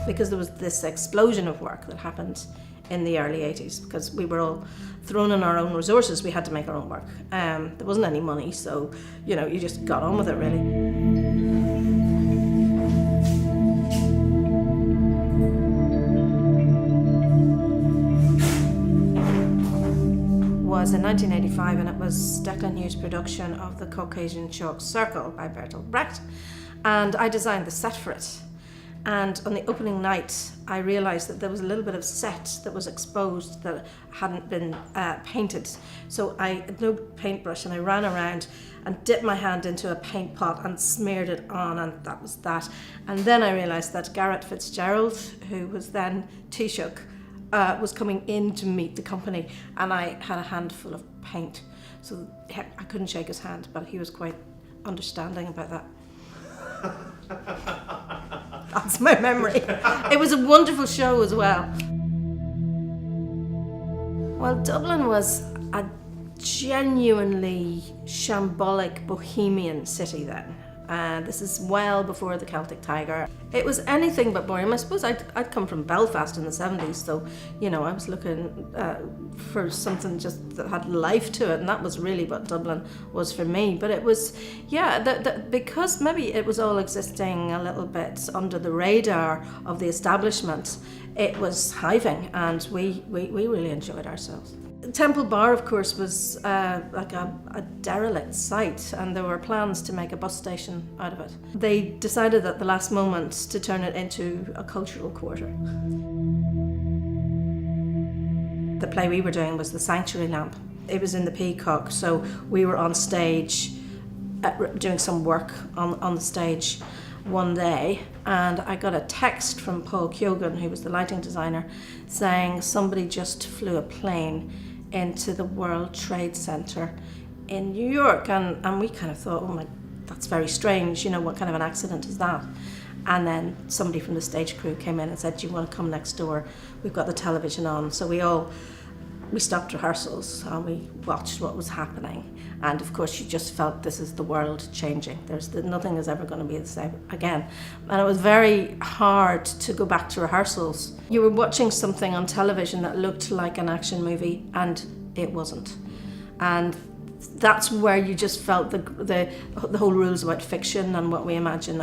because there was this explosion of work that happened in the early 80s, because we were all thrown in our own resources. We had to make our own work. There wasn't any money, so you just got on with it, really. Was in 1985, and it was Declan Hughes' production of The Caucasian Chalk Circle by Bertolt Brecht, and I designed the set for it. And on the opening night, I realised that there was a little bit of set that was exposed that hadn't been painted. So I had no paintbrush, and I ran around and dipped my hand into a paint pot and smeared it on, and that was that. And then I realised that Garrett Fitzgerald, who was then Taoiseach, was coming in to meet the company, and I had a handful of paint. So I couldn't shake his hand, but he was quite understanding about that. That's my memory. It was a wonderful show as well. Well, Dublin was a genuinely shambolic bohemian city then. This is well before the Celtic Tiger. It was anything but boring. I suppose I'd come from Belfast in the 70s, so I was looking for something just that had life to it, and that was really what Dublin was for me. But it was, because maybe it was all existing a little bit under the radar of the establishment, it was hiving, and we really enjoyed ourselves. Temple Bar, of course, was like a derelict site, and there were plans to make a bus station out of it. They decided at the last moment to turn it into a cultural quarter. The play we were doing was The Sanctuary Lamp. It was in the Peacock, so we were on stage doing some work on the stage one day, and I got a text from Paul Keoghan, who was the lighting designer, saying somebody just flew a plane into the World Trade Center in New York, and we kind of thought, oh my, that's very strange, what kind of an accident is that? And then somebody from the stage crew came in and said, do you want to come next door? We've got the television on. So we stopped rehearsals and we watched what was happening. And of course, you just felt this is the world changing. Nothing is ever going to be the same again. And it was very hard to go back to rehearsals. You were watching something on television that looked like an action movie, and it wasn't. And that's where you just felt the whole rules about fiction and what we imagine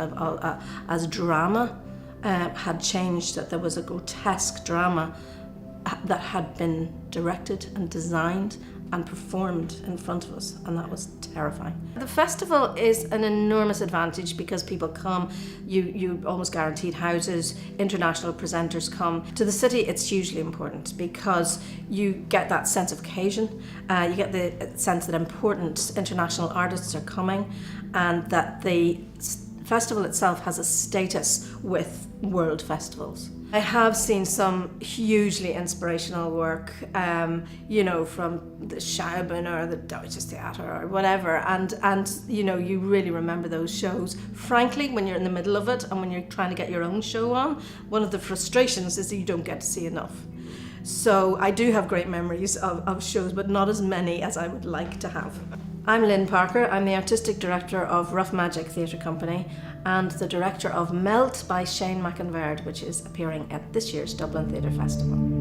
as drama had changed, that there was a grotesque drama that had been directed and designed and performed in front of us, and that was terrifying. The festival is an enormous advantage because people come, you almost guaranteed houses, international presenters come. To the city, it's hugely important because you get that sense of occasion, you get the sense that important international artists are coming, and that the festival itself has a status with world festivals. I have seen some hugely inspirational work, from the Schauben or the Deutsches Theater or whatever, and you really remember those shows. Frankly, when you're in the middle of it and when you're trying to get your own show on, one of the frustrations is that you don't get to see enough. So I do have great memories of shows, but not as many as I would like to have. I'm Lynne Parker. I'm the Artistic Director of Rough Magic Theatre Company and the Director of Melt by Shane McInverd, which is appearing at this year's Dublin Theatre Festival.